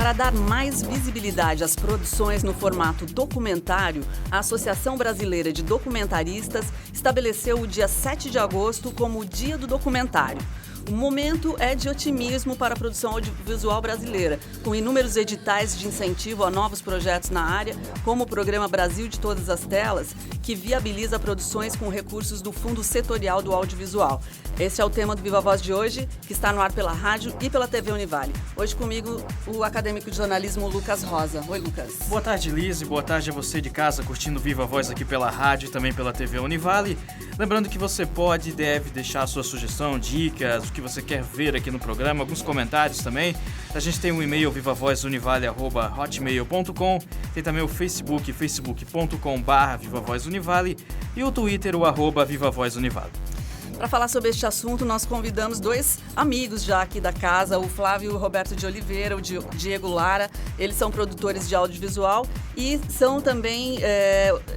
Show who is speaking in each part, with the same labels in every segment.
Speaker 1: Para dar mais visibilidade às produções no formato documentário, a Associação Brasileira de Documentaristas estabeleceu o dia 7 de agosto como o Dia do Documentário. O momento é de otimismo para a produção audiovisual brasileira, com inúmeros editais de incentivo a novos projetos na área, como o Programa Brasil de Todas as Telas, que viabiliza produções com recursos do Fundo Setorial do Audiovisual. Esse é o tema do Viva Voz de hoje, que está no ar pela rádio e pela TV Univale. Hoje comigo, o acadêmico de jornalismo Lucas Rosa. Oi, Lucas.
Speaker 2: Boa tarde, Liz, e boa tarde a você de casa, curtindo Viva Voz aqui pela rádio e também pela TV Univale. Lembrando que você pode e deve deixar a sua sugestão, dicas, o que você quer ver aqui no programa, alguns comentários também. A gente tem um e-mail vivavozunivale@hotmail.com, tem também o Facebook, facebook.com/vivavozunivale e o Twitter, o @vivavozunivale.
Speaker 1: Para falar sobre este assunto, nós convidamos dois amigos já aqui da casa, o Flávio e o Roberto de Oliveira, o Diego Lara. Eles são produtores de audiovisual e são também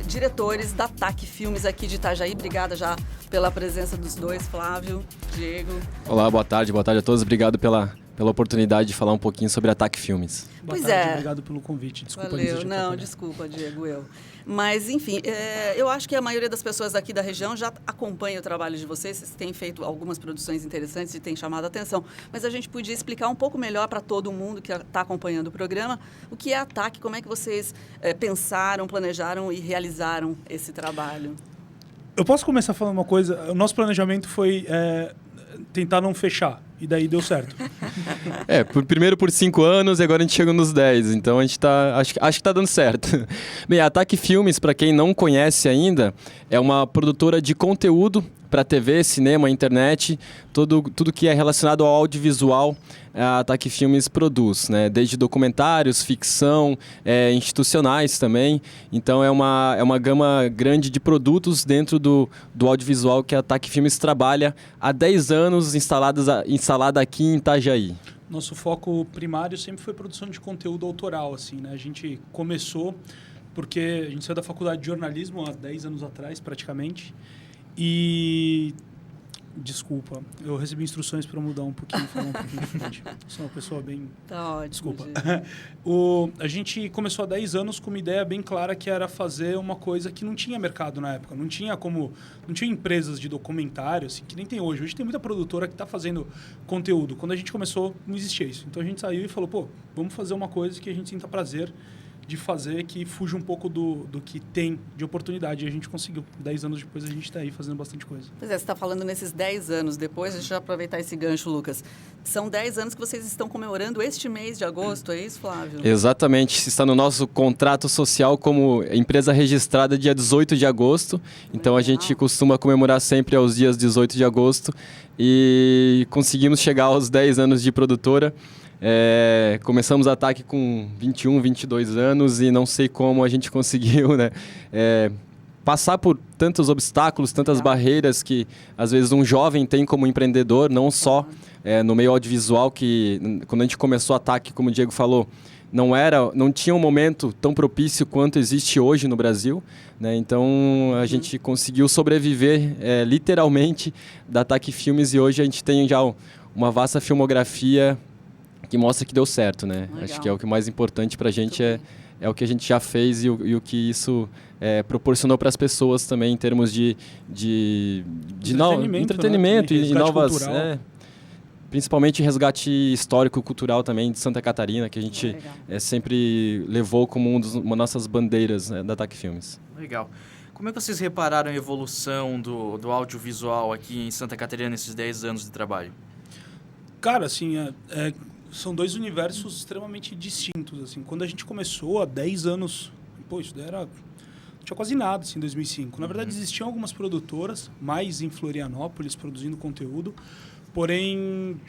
Speaker 1: diretores da TAC Filmes aqui de Itajaí. Obrigada já pela presença dos dois, Flávio, Diego.
Speaker 3: Olá, boa tarde a todos. Obrigado pela oportunidade de falar um pouquinho sobre a TAC Filmes.
Speaker 1: Boa
Speaker 4: tarde,
Speaker 1: é.
Speaker 4: Obrigado pelo convite. Desculpa,
Speaker 1: Valeu. Não, desculpa, Diego, eu. Mas, enfim, eu acho que a maioria das pessoas aqui da região já acompanha o trabalho de vocês. Vocês têm feito algumas produções interessantes e têm chamado a atenção. Mas a gente podia explicar um pouco melhor para todo mundo que está acompanhando o programa o que é a TAC, como é que vocês pensaram, planejaram e realizaram esse trabalho.
Speaker 4: Eu posso começar falando uma coisa? O nosso planejamento foi tentar não fechar. E daí deu certo.
Speaker 3: Primeiro por 5 anos e agora a gente chega nos 10. Então a gente acho que está dando certo. Bem, a TAC Filmes, para quem não conhece ainda, é uma produtora de conteúdo para TV, cinema, internet, tudo que é relacionado ao audiovisual, a TAC Filmes produz, né? Desde documentários, ficção, institucionais também. Então é uma gama grande de produtos dentro do audiovisual que a TAC Filmes trabalha há 10 anos, instalada aqui em Itajaí.
Speaker 4: Nosso foco primário sempre foi produção de conteúdo autoral, assim, né? A gente começou porque a gente saiu da faculdade de jornalismo há 10 anos atrás, praticamente. E... Desculpa, eu recebi instruções para mudar um pouquinho, falar um pouquinho diferente. Sou uma pessoa bem...
Speaker 1: Tá ótimo.
Speaker 4: Desculpa. A gente começou há 10 anos com uma ideia bem clara que era fazer uma coisa que não tinha mercado na época. Não tinha empresas de documentário, assim, que nem tem hoje. Hoje tem muita produtora que está fazendo conteúdo. Quando a gente começou, não existia isso. Então a gente saiu e falou, vamos fazer uma coisa que a gente sinta prazer de fazer, que fuja um pouco do que tem de oportunidade. E a gente conseguiu. 10 anos depois a gente está aí fazendo bastante coisa.
Speaker 1: Pois é, você está falando nesses 10 anos depois, deixa eu aproveitar esse gancho, Lucas. São 10 anos que vocês estão comemorando este mês de agosto, é isso, Flávio?
Speaker 3: Exatamente. Está no nosso contrato social como empresa registrada dia 18 de agosto. Então a gente costuma comemorar sempre aos dias 18 de agosto. E conseguimos chegar aos 10 anos de produtora. Começamos a TAC com 21, 22 anos e não sei como a gente conseguiu, né? Passar por tantos obstáculos, tantas barreiras que às vezes um jovem tem como empreendedor, não só no meio audiovisual, que quando a gente começou a TAC, como o Diego falou, não tinha um momento tão propício quanto existe hoje no Brasil, né? Então a gente conseguiu sobreviver literalmente da TAC Filmes e hoje a gente tem já uma vasta filmografia que mostra que deu certo, né?
Speaker 1: Legal.
Speaker 3: Acho que é o que mais importante para a gente é o que a gente já fez e o que isso proporcionou para as pessoas também em termos de entretenimento,
Speaker 4: né?
Speaker 3: e novas... principalmente resgate histórico-cultural também de Santa Catarina, que a gente sempre levou como uma das nossas bandeiras, né, da TAC Filmes.
Speaker 2: Legal. Como é que vocês repararam a evolução do audiovisual aqui em Santa Catarina nesses 10 anos de trabalho?
Speaker 4: Cara, assim, são dois universos extremamente distintos, assim. Quando a gente começou há 10 anos, isso daí não tinha quase nada, assim, em 2005. Na verdade, existiam algumas produtoras, mais em Florianópolis, produzindo conteúdo. Porém,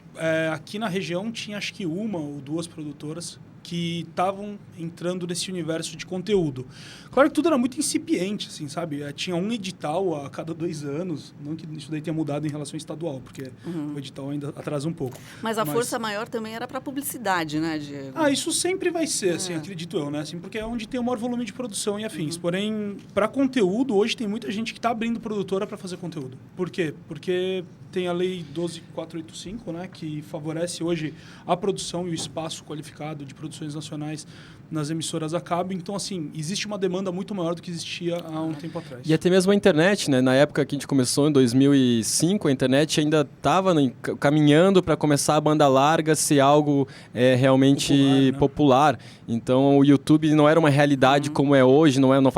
Speaker 4: aqui na região tinha acho que uma ou duas produtoras que estavam entrando nesse universo de conteúdo. Claro que tudo era muito incipiente, assim, sabe? Tinha um edital a cada 2 anos, não que isso daí tenha mudado em relação ao estadual, porque o edital ainda atrasa um pouco.
Speaker 1: Mas a força maior também era para publicidade, né, Diego?
Speaker 4: Isso sempre vai ser, assim, acredito eu, né? Assim, porque é onde tem o maior volume de produção e afins. Porém, para conteúdo, hoje tem muita gente que está abrindo produtora para fazer conteúdo. Por quê? Porque tem a Lei 12.485, né, que favorece hoje a produção e o espaço qualificado de produções nacionais nas emissoras a cabo. Então, assim, existe uma demanda muito maior do que existia há um tempo atrás.
Speaker 3: E até mesmo a internet, né? Na época que a gente começou, em 2005, a internet ainda estava caminhando para começar a banda larga ser algo realmente popular. Então, o YouTube não era uma realidade como é hoje, não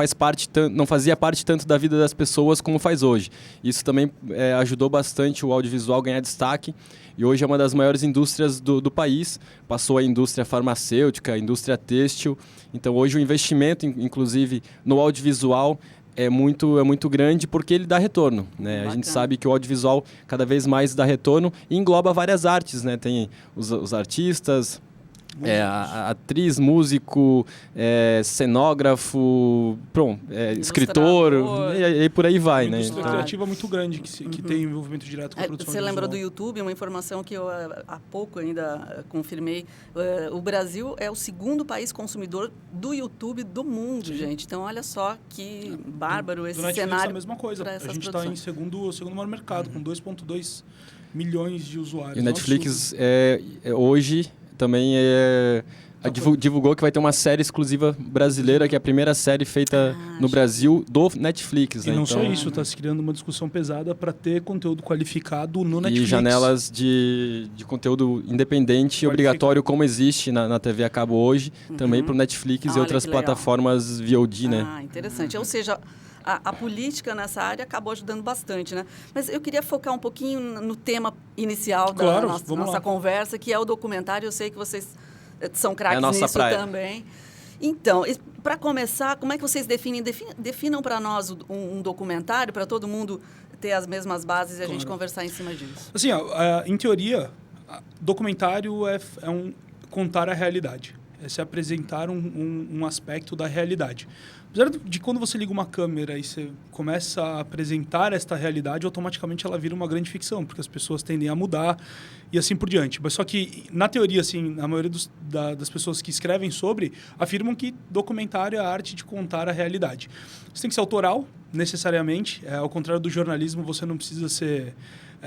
Speaker 3: fazia parte tanto da vida das pessoas como faz hoje. Isso também ajudou bastante o audiovisual a ganhar destaque. E hoje é uma das maiores indústrias do país. Passou a indústria farmacêutica, a indústria têxtil. Então, hoje o investimento, inclusive, no audiovisual é muito grande porque ele dá retorno, né? A gente sabe que o audiovisual cada vez mais dá retorno e engloba várias artes, né? Tem os artistas... a atriz, músico, cenógrafo, escritor, e por aí vai, né?
Speaker 4: Uma indústria criativa muito grande que tem envolvimento direto com a produção.
Speaker 1: Você lembra do YouTube? Uma informação que eu há pouco ainda confirmei. O Brasil é o segundo país consumidor do YouTube do mundo, gente. Então, olha só que bárbaro esse cenário.
Speaker 4: É a mesma coisa. A gente está em segundo maior mercado, com 2,2 milhões de usuários.
Speaker 3: E o Netflix hoje... também divulgou que vai ter uma série exclusiva brasileira, que é a primeira série feita no Brasil do Netflix.
Speaker 4: E não só isso, está se criando uma discussão pesada para ter conteúdo qualificado no Netflix.
Speaker 3: E janelas de conteúdo independente obrigatório, como existe na TV a cabo hoje, também para o Netflix e outras plataformas VOD, né?
Speaker 1: Interessante. Ou seja... A política nessa área acabou ajudando bastante, né? Mas eu queria focar um pouquinho no tema inicial da nossa conversa, que é o documentário. Eu sei que vocês são craques nisso também. Então, para começar, como é que vocês definam para nós um documentário, para todo mundo ter as mesmas bases e a gente conversar em cima disso?
Speaker 4: Assim, em teoria, documentário é contar a realidade. É se apresentar um aspecto da realidade. Apesar de quando você liga uma câmera e você começa a apresentar esta realidade, automaticamente ela vira uma grande ficção, porque as pessoas tendem a mudar e assim por diante. Mas só que, na teoria, assim, a maioria das pessoas que escrevem sobre afirmam que documentário é a arte de contar a realidade. Você tem que ser autoral, necessariamente. Ao contrário do jornalismo, você não precisa ser...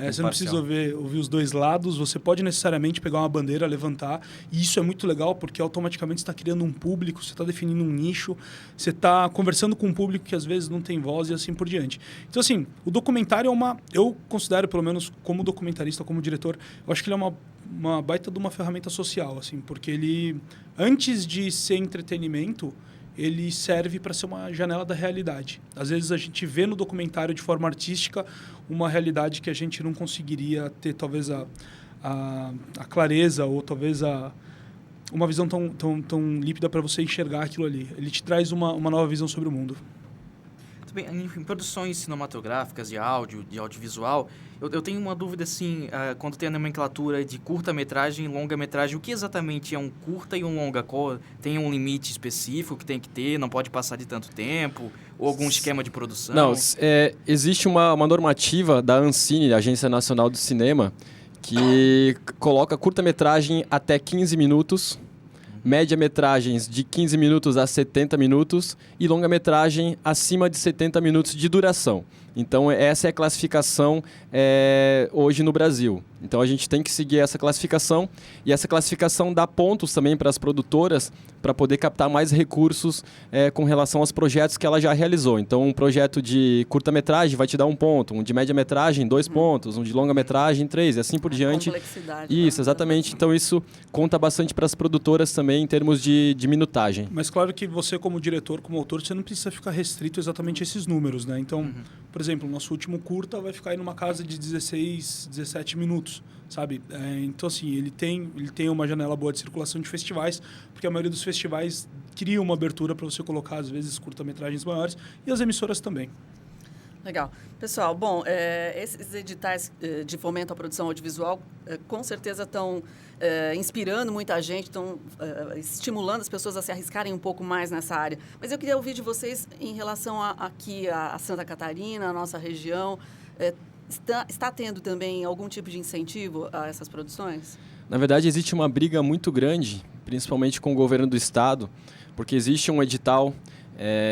Speaker 4: você não precisa ouvir os dois lados, você pode necessariamente pegar uma bandeira, levantar, e isso é muito legal porque automaticamente você está criando um público, você está definindo um nicho, você está conversando com um público que às vezes não tem voz e assim por diante. Então, assim, o documentário eu considero, pelo menos como documentarista, como diretor, eu acho que ele é uma baita de uma ferramenta social, assim, porque ele, antes de ser entretenimento, ele serve para ser uma janela da realidade. Às vezes a gente vê no documentário de forma artística uma realidade que a gente não conseguiria ter talvez a clareza ou talvez uma visão tão límpida para você enxergar aquilo ali. Ele te traz uma nova visão sobre o mundo.
Speaker 2: Em produções cinematográficas, de áudio, de audiovisual, eu tenho uma dúvida assim, quando tem a nomenclatura de curta-metragem e longa-metragem, o que exatamente é um curta e um longa? Tem um limite específico que tem que ter, não pode passar de tanto tempo, ou algum esquema de produção?
Speaker 3: Não, existe uma normativa da Ancine, Agência Nacional do Cinema, que coloca curta-metragem até 15 minutos, média-metragens de 15 minutos a 70 minutos e longa-metragem acima de 70 minutos de duração. Então, essa é a classificação hoje no Brasil. Então, a gente tem que seguir essa classificação e essa classificação dá pontos também para as produtoras para poder captar mais recursos com relação aos projetos que ela já realizou. Então, um projeto de curta-metragem vai te dar 1 ponto, um de média-metragem 2 pontos, um de longa-metragem 3 e assim por diante.
Speaker 1: Complexidade.
Speaker 3: Isso, exatamente. Então, isso conta bastante para as produtoras também em termos de minutagem.
Speaker 4: Mas claro que você, como diretor, como autor, você não precisa ficar restrito exatamente a esses números, né? Então, por exemplo, o nosso último curta vai ficar aí numa casa de 16, 17 minutos, sabe? Então, assim, ele tem uma janela boa de circulação de festivais, porque a maioria dos festivais cria uma abertura para você colocar, às vezes, curta-metragens maiores, e as emissoras também.
Speaker 1: Legal. Pessoal, bom, esses editais de fomento à produção audiovisual com certeza estão inspirando muita gente, estão estimulando as pessoas a se arriscarem um pouco mais nessa área. Mas eu queria ouvir de vocês em relação aqui a Santa Catarina, a nossa região. Está tendo também algum tipo de incentivo a essas produções?
Speaker 3: Na verdade, existe uma briga muito grande, principalmente com o governo do estado, porque existe um edital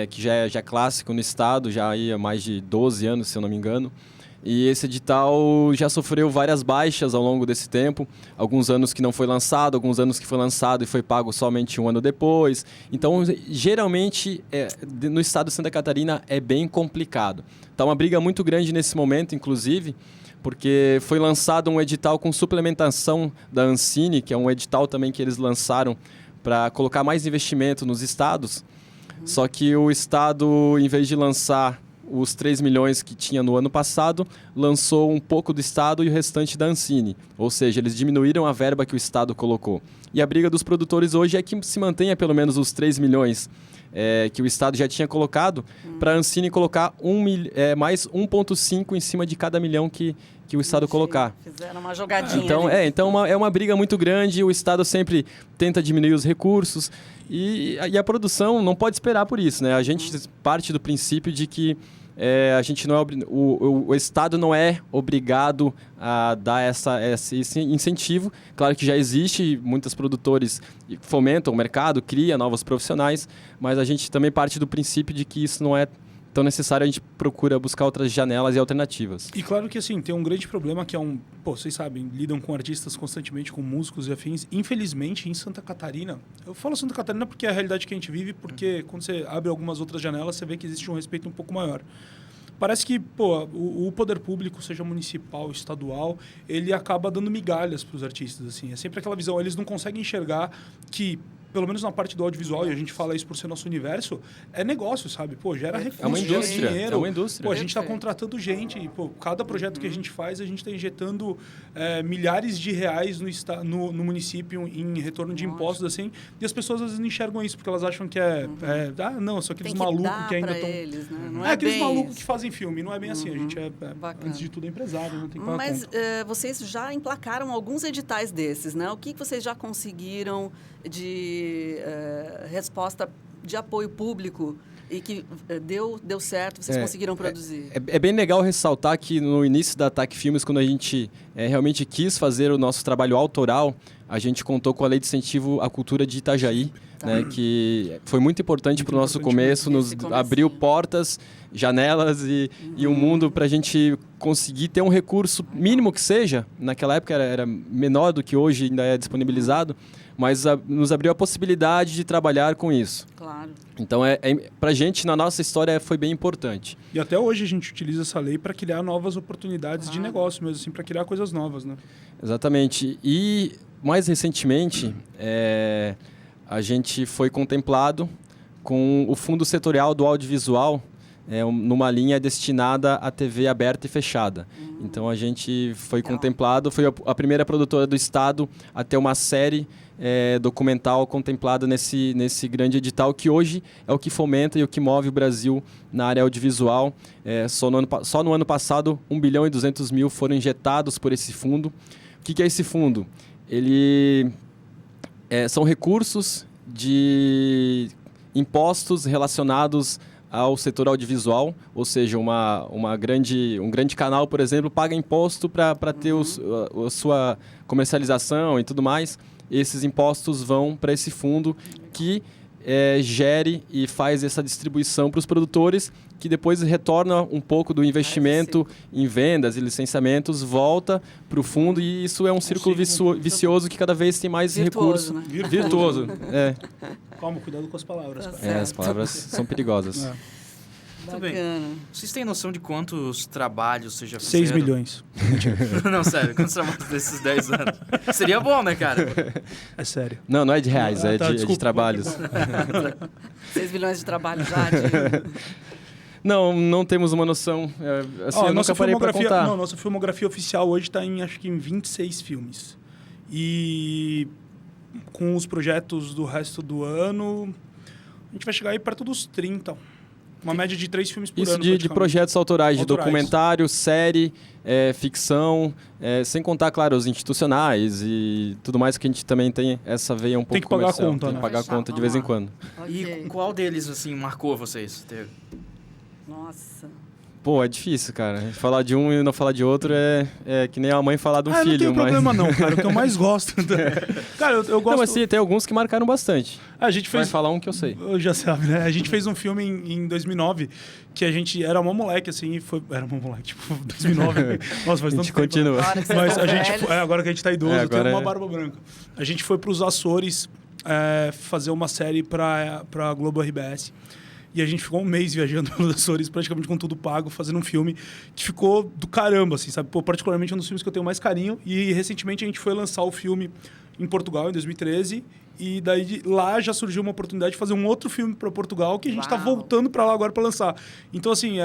Speaker 3: que já é clássico no estado, já há mais de 12 anos, se eu não me engano, E esse edital já sofreu várias baixas ao longo desse tempo. Alguns anos que não foi lançado, alguns anos que foi lançado e foi pago somente um ano depois. Então, geralmente, no estado de Santa Catarina é bem complicado. Está uma briga muito grande nesse momento, inclusive, porque foi lançado um edital com suplementação da Ancine, que é um edital também que eles lançaram para colocar mais investimento nos estados. Só que o estado, em vez de lançar os 3 milhões que tinha no ano passado, lançou um pouco do estado e o restante da Ancine. Ou seja, eles diminuíram a verba que o estado colocou. E a briga dos produtores hoje é que se mantenha pelo menos os 3 milhões que o estado já tinha colocado, para a Ancine colocar mais 1,5 em cima de cada milhão que o estado colocar.
Speaker 1: Fizeram uma jogadinha.
Speaker 3: Então é uma briga muito grande, o estado sempre tenta diminuir os recursos e a produção não pode esperar por isso, né? A gente parte do princípio de que a gente não o estado não é obrigado a dar esse incentivo. Claro que já existe, muitos produtores fomentam o mercado, cria novos profissionais, mas a gente também parte do princípio de que isso não é tão necessário, a gente procura buscar outras janelas e alternativas.
Speaker 4: E claro que assim, tem um grande problema que é vocês sabem, lidam com artistas constantemente, com músicos e afins. Infelizmente, em Santa Catarina, eu falo Santa Catarina porque é a realidade que a gente vive, porque quando você abre algumas outras janelas, você vê que existe um respeito um pouco maior. Parece que o poder público, seja municipal, estadual, ele acaba dando migalhas para os artistas. Assim. É sempre aquela visão, eles não conseguem enxergar que, pelo menos na parte do audiovisual, e a gente fala isso por ser nosso universo, é negócio, sabe? Gera recursos,
Speaker 3: indústria,
Speaker 4: gera dinheiro.
Speaker 3: É uma indústria.
Speaker 4: A gente está contratando gente e, cada projeto que a gente faz, a gente está injetando milhares de reais no município em retorno de impostos, assim, e as pessoas às vezes não enxergam isso, porque elas acham que não, são aqueles malucos que ainda estão...
Speaker 1: Eles, né? Não
Speaker 4: aqueles malucos
Speaker 1: isso.
Speaker 4: Que fazem filme, não é bem assim, a gente antes de tudo, é empresário, não tem que pagar
Speaker 1: Mas
Speaker 4: conta.
Speaker 1: vocês já emplacaram alguns editais desses, né? O que vocês já conseguiram de resposta de apoio público e que deu certo, vocês conseguiram produzir?
Speaker 3: É bem legal ressaltar que no início da TAC Filmes, quando a gente realmente quis fazer o nosso trabalho autoral, a gente contou com a Lei de Incentivo à Cultura de Itajaí, né, que foi muito importante para o nosso começo, nos abriu portas, janelas e um mundo para a gente conseguir ter um recurso mínimo que seja. Naquela época era menor do que hoje ainda é disponibilizado, mas nos abriu a possibilidade de trabalhar com isso.
Speaker 1: Claro.
Speaker 3: Então, para a gente, na nossa história, foi bem importante.
Speaker 4: E até hoje a gente utiliza essa lei para criar novas oportunidades de negócio mesmo, assim, para criar coisas novas, né?
Speaker 3: Exatamente. E, mais recentemente, a gente foi contemplado com o Fundo Setorial do Audiovisual, numa linha destinada à TV aberta e fechada. Então, a gente foi contemplado, foi a primeira produtora do estado a ter uma série documental contemplada nesse grande edital, que hoje é o que fomenta e o que move o Brasil na área audiovisual. Só no ano passado, 1 bilhão e 200 mil foram injetados por esse fundo. O que é esse fundo? Ele são recursos de impostos relacionados ao setor audiovisual, ou seja, um grande canal, por exemplo, paga imposto para ter a sua comercialização e tudo mais. Esses impostos vão para esse fundo que gere e faz essa distribuição para os produtores, que depois retorna um pouco do investimento em vendas e licenciamentos, volta para o fundo, e isso é um círculo vicioso que cada vez tem mais recurso.
Speaker 1: Né?
Speaker 3: Virtuoso.
Speaker 4: Calma, cuidado com as palavras.
Speaker 3: As palavras são perigosas.
Speaker 2: Muito bem. Vocês têm noção de quantos trabalhos você já
Speaker 4: 6 milhões.
Speaker 2: Não, sério, quantos trabalhos desses 10 anos? Seria bom, né, cara?
Speaker 4: É sério.
Speaker 3: Não é de reais, de trabalhos.
Speaker 1: 6 milhões de trabalhos já?
Speaker 3: Não temos uma noção. Eu nunca parei para contar.
Speaker 4: Não, nossa filmografia oficial hoje está acho que em 26 filmes. E com os projetos do resto do ano, a gente vai chegar aí perto dos 30. Uma média de 3 filmes por ano.
Speaker 3: Isso de projetos autorais, de documentário, série, ficção, sem contar, claro, os institucionais e tudo mais, que a gente também tem essa veia um pouco comercial.
Speaker 4: Tem que pagar a conta,
Speaker 3: Tem que pagar a conta de vez em quando.
Speaker 2: E qual deles, assim, marcou vocês?
Speaker 1: Nossa.
Speaker 3: Pô, é difícil, cara. Falar de um e não falar de outro é que nem a mãe falar de um filho.
Speaker 4: Não tem problema não, cara. O que eu mais gosto... Cara, eu gosto...
Speaker 3: Não, mas sim, tem alguns que marcaram bastante.
Speaker 4: A gente fez...
Speaker 3: Vai falar um que eu sei.
Speaker 4: Eu já sabe, né? A gente fez um filme em 2009 que a gente era mó moleque, assim, e foi... Era mó moleque, tipo, 2009. Nossa, faz tanto tempo.
Speaker 3: A gente continua.
Speaker 4: Mas a gente... agora que a gente tá idoso, tem uma
Speaker 3: é...
Speaker 4: barba branca. A gente foi pros Açores fazer uma série pra Globo RBS. E a gente ficou um mês viajando pelos Açores, praticamente com tudo pago, fazendo um filme que ficou do caramba, assim, sabe? Pô, particularmente um dos filmes que eu tenho mais carinho. E recentemente a gente foi lançar o filme em Portugal, em 2013. E daí lá já surgiu uma oportunidade de fazer um outro filme para Portugal, que a gente está voltando para lá agora para lançar. Então, assim,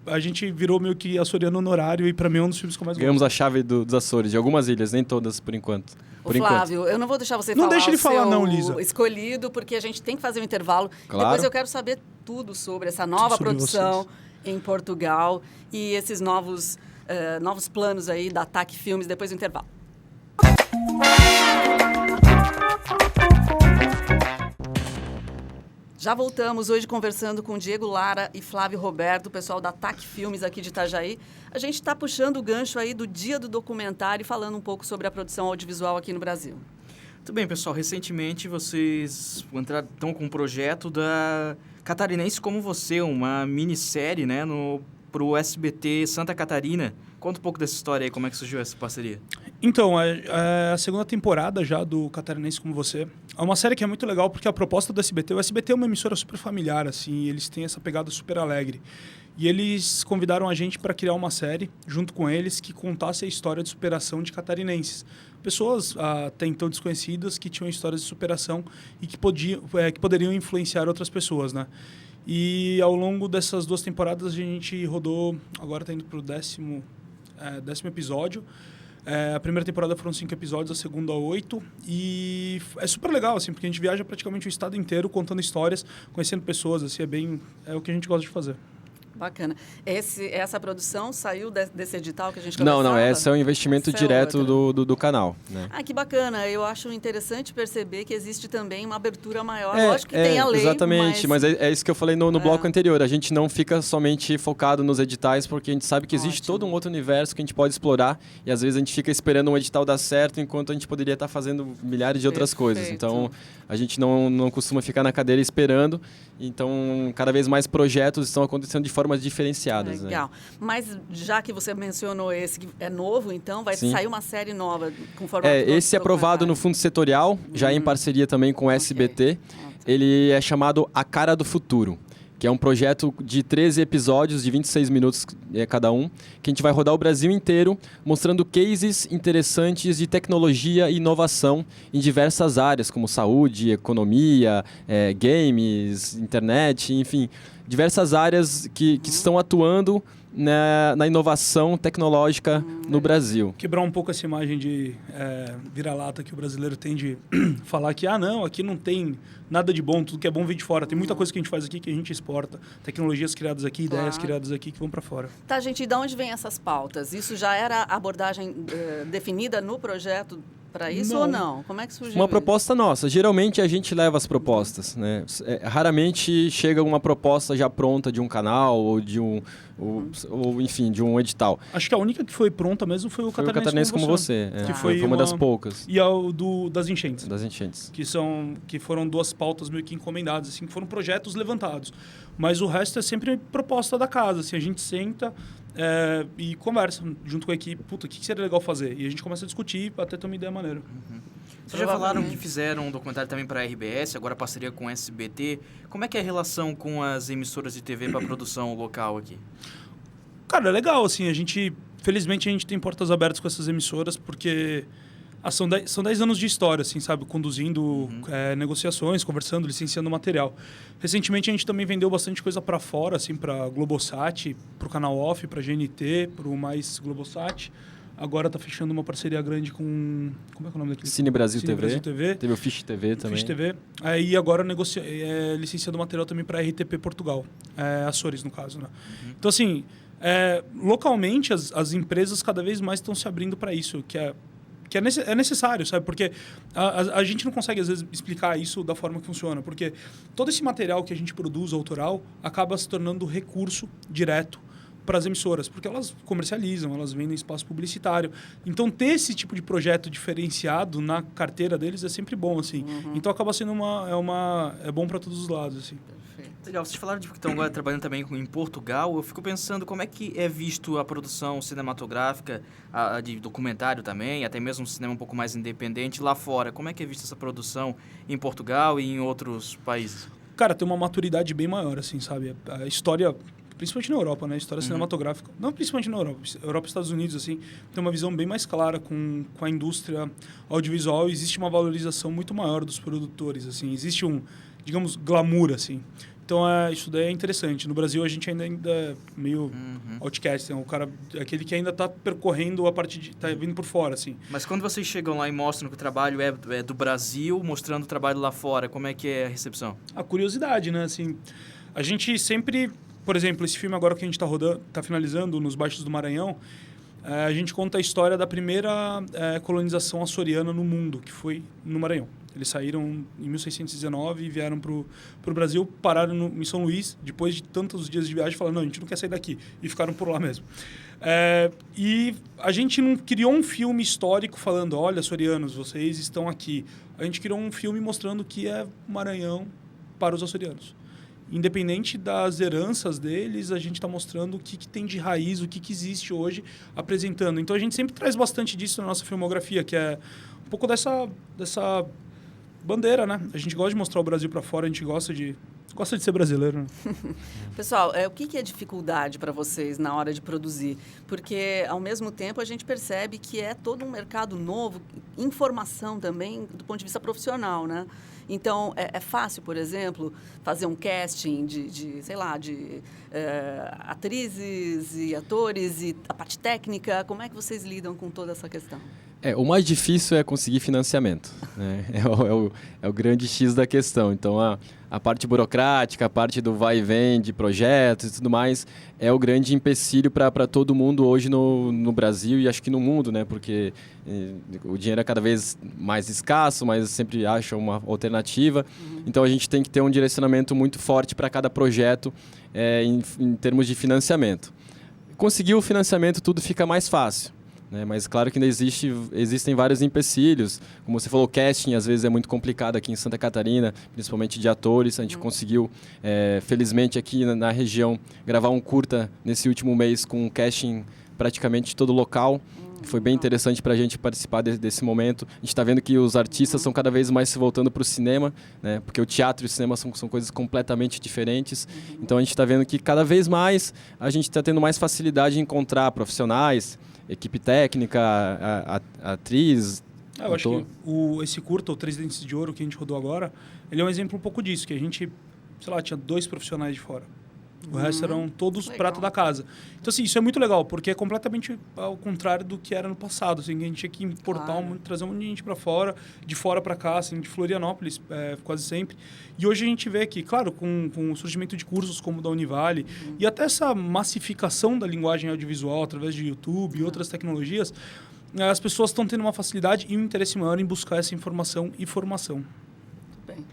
Speaker 4: a gente virou meio que açoriano honorário e para mim é um dos filmes que eu mais gosto.
Speaker 3: Ganhamos a chave dos Açores, de algumas ilhas, nem todas por enquanto.
Speaker 1: Flávio, eu não vou deixar você
Speaker 4: não
Speaker 1: falar
Speaker 4: deixa ele falar, não,
Speaker 1: seu
Speaker 4: Lisa.
Speaker 1: escolhido, porque a gente tem que fazer um intervalo.
Speaker 3: Claro.
Speaker 1: Depois eu quero saber tudo sobre essa nova produção em Portugal e esses novos planos aí da TAC Filmes depois do intervalo. Já voltamos hoje conversando com Diego Lara e Flávio Roberto, o pessoal da TAC Filmes aqui de Itajaí. A gente está puxando o gancho aí do Dia do Documentário e falando um pouco sobre a produção audiovisual aqui no Brasil.
Speaker 2: Muito bem, pessoal. Recentemente vocês estão com um projeto da Catarinense Como Você, uma minissérie, né, pro SBT Santa Catarina. Conta um pouco dessa história aí, como é que surgiu essa parceria?
Speaker 4: Então, a segunda temporada já do Catarinense Como Você. É uma série que é muito legal porque a proposta do SBT... O SBT é uma emissora super familiar, assim, eles têm essa pegada super alegre. E eles convidaram a gente para criar uma série, junto com eles, que contasse a história de superação de catarinenses. Pessoas até então desconhecidas que tinham histórias de superação e que poderiam influenciar outras pessoas, né? E ao longo dessas 2 temporadas a gente rodou... Agora está indo para o 10º episódio. A primeira temporada foram 5 episódios, a segunda 8. E é super legal, assim, porque a gente viaja praticamente o estado inteiro contando histórias, conhecendo pessoas, assim, é o que a gente gosta de fazer.
Speaker 1: Bacana. Essa produção saiu desse edital que a gente conversava?
Speaker 3: Não, esse é um investimento direto do canal. Né?
Speaker 1: Ah, que bacana. Eu acho interessante perceber que existe também uma abertura maior. Lógico que tem a lei,
Speaker 3: exatamente, mas é isso que eu falei no bloco anterior. A gente não fica somente focado nos editais, porque a gente sabe que existe todo um outro universo que a gente pode explorar e às vezes a gente fica esperando um edital dar certo enquanto a gente poderia estar fazendo milhares de outras coisas. Então, a gente não costuma ficar na cadeira esperando. Então, cada vez mais projetos estão acontecendo de formas diferenciadas.
Speaker 1: Legal. Né? Mas já que você mencionou esse que é novo, então vai sair uma série nova com formato
Speaker 3: esse é aprovado no Fundo Setorial, já em parceria também com o SBT. Ele é chamado A Cara do Futuro, que é um projeto de 13 episódios de 26 minutos cada um, que a gente vai rodar o Brasil inteiro, mostrando cases interessantes de tecnologia e inovação em diversas áreas, como saúde, economia, games, internet, enfim, diversas áreas que estão atuando na inovação tecnológica no Brasil.
Speaker 4: Quebrar um pouco essa imagem de vira-lata que o brasileiro tem de falar que, não, aqui não tem nada de bom, tudo que é bom vem de fora. Tem muita coisa que a gente faz aqui que a gente exporta. Tecnologias criadas aqui, ideias criadas aqui que vão para fora.
Speaker 1: Tá, gente, e de onde vem essas pautas? Isso já era abordagem definida no projeto para isso ou não? Como é que surgiu?
Speaker 3: Uma proposta nossa. Geralmente a gente leva as propostas, né? Raramente chega uma proposta já pronta de um canal ou de enfim, de um edital.
Speaker 4: Acho que a única que foi pronta mesmo foi o Catarinense Como Você.
Speaker 3: Que foi uma das poucas.
Speaker 4: E das enchentes.
Speaker 3: Das enchentes.
Speaker 4: Que foram 2 pautas meio que encomendadas, assim, que foram projetos levantados. Mas o resto é sempre proposta da casa, assim, a gente senta e conversa junto com a equipe, o que seria legal fazer? E a gente começa a discutir até ter uma ideia maneira.
Speaker 2: Vocês já falaram que fizeram um documentário também para a RBS, agora parceria com o SBT. Como é que é a relação com as emissoras de TV para a produção local aqui?
Speaker 4: Cara, é legal, assim, felizmente a gente tem portas abertas com essas emissoras, porque são 10 anos de história, assim, sabe? Conduzindo negociações, conversando, licenciando material. Recentemente a gente também vendeu bastante coisa para fora, assim, para Globosat, para o Canal Off, para GNT, para o Mais Globosat. Agora está fechando uma parceria grande com... Como é que é o nome daquele?
Speaker 3: Cine Brasil TV.
Speaker 4: Brasil TV.
Speaker 3: Teve o Fish TV também.
Speaker 4: Fish TV. E agora licenciando material também para RTP Portugal. Açores, no caso, né? Então, assim, localmente as empresas cada vez mais estão se abrindo para isso, que é necessário, sabe? Porque a gente não consegue, às vezes, explicar isso da forma que funciona. Porque todo esse material que a gente produz, autoral, acaba se tornando recurso direto para as emissoras, porque elas comercializam, elas vendem espaço publicitário. Então, ter esse tipo de projeto diferenciado na carteira deles é sempre bom, assim. Então, acaba sendo é bom para todos os lados, assim.
Speaker 2: Legal, vocês falaram de que estão agora trabalhando também em Portugal. Eu fico pensando como é que é visto a produção cinematográfica, de documentário também, até mesmo um cinema um pouco mais independente lá fora. Como é que é vista essa produção em Portugal e em outros países?
Speaker 4: Cara, tem uma maturidade bem maior, assim, sabe? A história, principalmente na Europa, né? A história cinematográfica, não principalmente na Europa, Europa e Estados Unidos, assim, tem uma visão bem mais clara com a indústria audiovisual. Existe uma valorização muito maior dos produtores, assim. Existe um, digamos, glamour, assim. Então, isso daí é interessante. No Brasil, a gente ainda é meio outcast. Então, o cara, aquele que ainda está percorrendo a parte de... Está vindo por fora, assim.
Speaker 2: Mas quando vocês chegam lá e mostram que o trabalho é do Brasil, mostrando o trabalho lá fora, como é que é a recepção?
Speaker 4: A curiosidade, né? Assim, a gente sempre... Por exemplo, esse filme agora que a gente está finalizando, Nos Baixos do Maranhão, a gente conta a história da primeira colonização açoriana no mundo, que foi no Maranhão. Eles saíram em 1619 e vieram para o Brasil, pararam em São Luís, depois de tantos dias de viagem, falaram, não, a gente não quer sair daqui. E ficaram por lá mesmo. E a gente não criou um filme histórico falando, olha, açorianos, vocês estão aqui. A gente criou um filme mostrando o que é Maranhão para os açorianos. Independente das heranças deles, a gente está mostrando o que tem de raiz, o que existe hoje, apresentando. Então, a gente sempre traz bastante disso na nossa filmografia, que é um pouco dessa bandeira, né? A gente gosta de mostrar o Brasil para fora, a gente gosta de ser brasileiro, né?
Speaker 1: Pessoal, o que é dificuldade para vocês na hora de produzir? Porque, ao mesmo tempo, a gente percebe que é todo um mercado novo, informação também, do ponto de vista profissional, né? Então, é fácil, por exemplo, fazer um casting de atrizes e atores e a parte técnica. Como é que vocês lidam com toda essa questão?
Speaker 3: O mais difícil é conseguir financiamento, né? É o grande X da questão. Então, a parte burocrática, a parte do vai e vem de projetos e tudo mais, é o grande empecilho para todo mundo hoje no Brasil e acho que no mundo, né? Porque o dinheiro é cada vez mais escasso, mas sempre acha uma alternativa. Então, a gente tem que ter um direcionamento muito forte para cada projeto em termos de financiamento. Conseguir o financiamento, tudo fica mais fácil. Mas claro que ainda existem vários empecilhos. Como você falou, o casting às vezes é muito complicado aqui em Santa Catarina, principalmente de atores. A gente conseguiu, felizmente aqui na região, gravar um curta nesse último mês com um casting praticamente todo local. Foi bem interessante para a gente participar desse momento. A gente está vendo que os artistas estão cada vez mais se voltando para o cinema, né? Porque o teatro e o cinema são coisas completamente diferentes. Então a gente está vendo que cada vez mais a gente está tendo mais facilidade em encontrar profissionais, equipe técnica, atriz.
Speaker 4: Eu acho que esse curta, o Três Dentes de Ouro, que a gente rodou agora, ele é um exemplo um pouco disso, que a gente, tinha 2 profissionais de fora. O resto eram todos prato da casa. Então, assim, isso é muito legal, porque é completamente ao contrário do que era no passado. Assim, a gente tinha que importar, trazer um monte de gente para fora, de fora para cá, assim, de Florianópolis, quase sempre. E hoje a gente vê que, claro, com o surgimento de cursos como o da Univale, e até essa massificação da linguagem audiovisual através de YouTube e outras tecnologias, as pessoas estão tendo uma facilidade e um interesse maior em buscar essa informação e formação.
Speaker 1: Bem.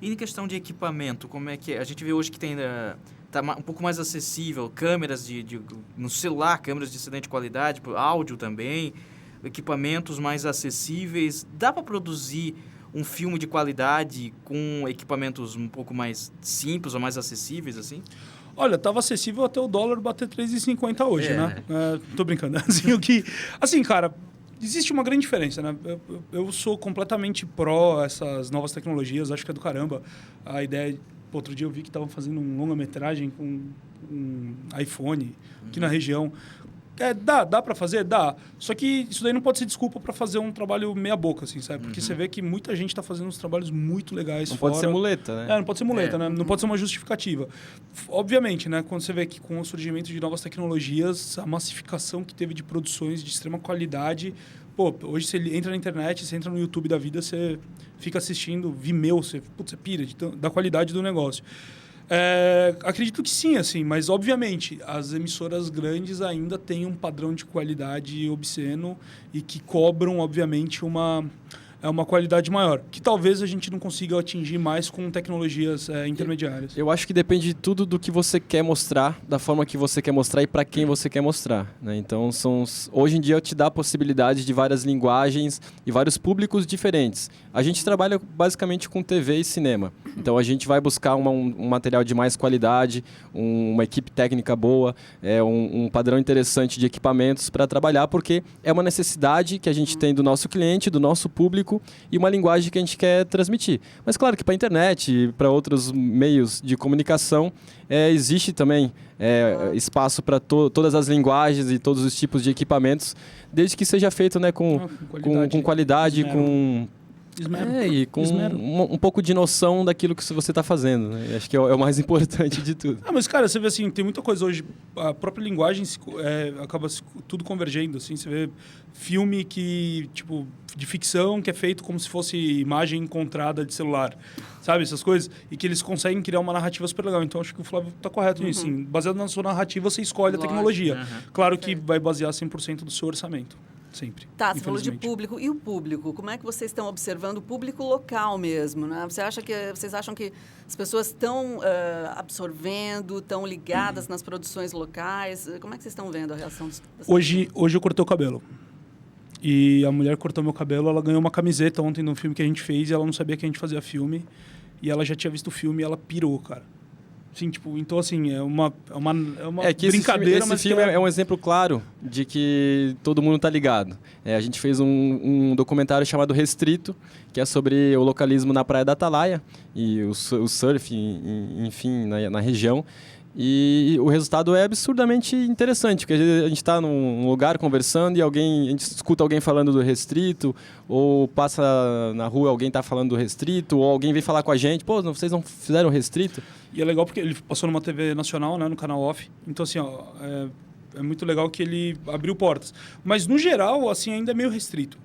Speaker 2: E em questão de equipamento, como é que é? A gente vê hoje que tem... Está um pouco mais acessível, câmeras no celular, câmeras de excelente qualidade, áudio também, equipamentos mais acessíveis. Dá para produzir um filme de qualidade com equipamentos um pouco mais simples ou mais acessíveis, assim?
Speaker 4: Olha, estava acessível até o dólar bater 3,50 hoje, né? Tô brincando. Assim, cara, existe uma grande diferença, né? Eu sou completamente pró essas novas tecnologias, acho que é do caramba. A ideia... Outro dia eu vi que estavam fazendo um longa-metragem com um iPhone aqui na região. Dá para fazer? Dá. Só que isso daí não pode ser desculpa para fazer um trabalho meia boca, assim, sabe? Porque você vê que muita gente está fazendo uns trabalhos muito legais
Speaker 3: não
Speaker 4: fora.
Speaker 3: Pode ser muleta, né?
Speaker 4: Não pode ser muleta, né? Não pode ser uma justificativa. Obviamente, né? Quando você vê que com o surgimento de novas tecnologias, a massificação que teve de produções de extrema qualidade... hoje você entra na internet, você entra no YouTube da vida, você fica assistindo Vimeo, você pira da qualidade do negócio. Acredito que sim, assim, mas obviamente as emissoras grandes ainda têm um padrão de qualidade obsceno e que cobram, obviamente, uma qualidade maior, que talvez a gente não consiga atingir mais com tecnologias intermediárias.
Speaker 3: Eu acho que depende de tudo do que você quer mostrar, da forma que você quer mostrar e para quem você quer mostrar, né? Então, hoje em dia te dá a possibilidade de várias linguagens e vários públicos diferentes. A gente trabalha basicamente com TV e cinema. Então, a gente vai buscar um material de mais qualidade, uma equipe técnica boa, um padrão interessante de equipamentos para trabalhar, porque é uma necessidade que a gente tem do nosso cliente, do nosso público e uma linguagem que a gente quer transmitir. Mas claro que para a internet e para outros meios de comunicação existe também espaço para todas as linguagens e todos os tipos de equipamentos, desde que seja feito, né, com qualidade, com e com um pouco de noção daquilo que você está fazendo, né? Acho que é o mais importante de tudo.
Speaker 4: Mas, cara, você vê assim, tem muita coisa hoje, a própria linguagem acaba tudo convergendo, assim, você vê filme tipo, de ficção que é feito como se fosse imagem encontrada de celular, sabe, essas coisas, e que eles conseguem criar uma narrativa super legal. Então, acho que o Flávio está correto nisso, assim, baseado na sua narrativa, você escolhe a tecnologia. Claro que vai basear 100% do seu orçamento. Sempre.
Speaker 1: Tá, você falou de público. E o público? Como é que vocês estão observando o público local mesmo, né? Vocês acham que as pessoas estão absorvendo, estão ligadas nas produções locais? Como é que vocês estão vendo a reação das
Speaker 4: Hoje eu cortei o cabelo. E a mulher cortou meu cabelo, ela ganhou uma camiseta ontem num filme que a gente fez e ela não sabia que a gente fazia filme. E ela já tinha visto o filme e ela pirou, cara. Sim, tipo, então, assim, é uma brincadeira,
Speaker 3: esse filme é um exemplo claro de que todo mundo está ligado. A gente fez um documentário chamado Restrito, que é sobre o localismo na Praia da Atalaia e o surf, enfim, na região. E o resultado é absurdamente interessante, porque a gente está num lugar conversando e a gente escuta alguém falando do restrito, ou passa na rua alguém está falando do restrito, ou alguém vem falar com a gente, pô, vocês não fizeram restrito?
Speaker 4: E é legal porque ele passou numa TV nacional, né, no canal Off, então assim, é muito legal que ele abriu portas. Mas, no geral, assim, ainda é meio restrito.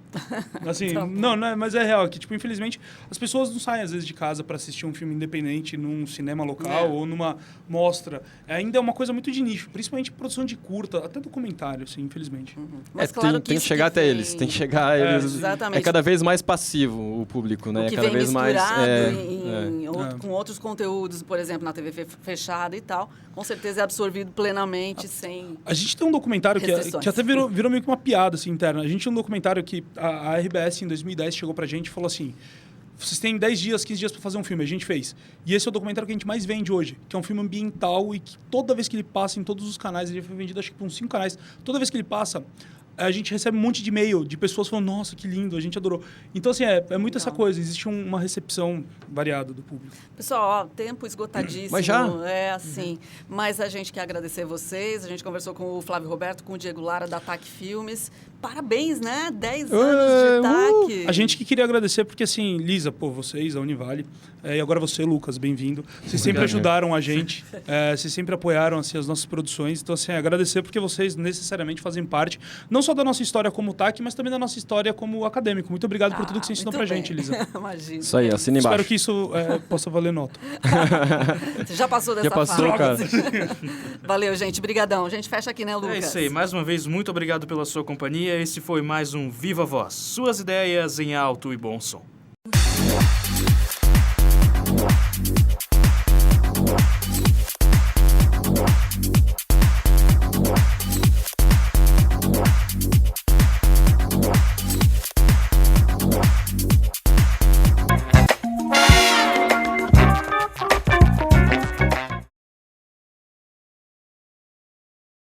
Speaker 4: Assim, não, mas é real. Que, tipo, infelizmente, as pessoas não saem, às vezes, de casa para assistir um filme independente num cinema local ou numa mostra. Ainda é uma coisa muito de nicho. Principalmente produção de curta, até documentário, assim, infelizmente.
Speaker 1: Mas claro
Speaker 3: tem que chegar até eles. Tem que chegar a eles.
Speaker 1: Exatamente.
Speaker 3: É cada vez mais passivo o público, né?
Speaker 1: O que
Speaker 3: cada
Speaker 1: vem
Speaker 3: vez mais
Speaker 1: com outros conteúdos, por exemplo, na TV fechada e tal, com certeza é absorvido plenamente, sem...
Speaker 4: A gente tem um documentário que até virou meio que uma piada, assim, interna. A gente tem um documentário que a RBS, em 2010, chegou pra gente e falou assim: vocês têm 10 dias, 15 dias para fazer um filme. A gente fez. E esse é o documentário que a gente mais vende hoje, que é um filme ambiental e que toda vez que ele passa em todos os canais, ele foi vendido acho que por uns 5 canais, toda vez que ele passa, a gente recebe um monte de e-mail de pessoas falando: nossa, que lindo, a gente adorou. Então, assim, é muito essa coisa. Existe uma recepção variada do público.
Speaker 1: Pessoal, tempo esgotadíssimo.
Speaker 3: Mas já?
Speaker 1: É assim. Mas a gente quer agradecer vocês. A gente conversou com o Flávio Roberto, com o Diego Lara, da TAC Filmes. Parabéns, né? 10 anos de TAC.
Speaker 4: A gente que queria agradecer porque, assim, Lisa, vocês, a Univale, e agora você, Lucas, bem-vindo. Vocês sempre ajudaram a gente, vocês sempre apoiaram, assim, as nossas produções. Então, assim, agradecer porque vocês necessariamente fazem parte, não só da nossa história como TAC, mas também da nossa história como acadêmico. Muito obrigado por tudo que você ensinou pra gente, Lisa.
Speaker 1: Imagina.
Speaker 3: Isso aí, assina embaixo.
Speaker 4: Espero que isso possa valer nota.
Speaker 1: Você já passou dessa
Speaker 3: fase.
Speaker 1: Cara. Valeu, gente. Brigadão. A gente fecha aqui, né, Lucas?
Speaker 2: É isso aí. Mais uma vez, muito obrigado pela sua companhia. Esse foi mais um Viva Voz. Suas ideias em alto e bom som.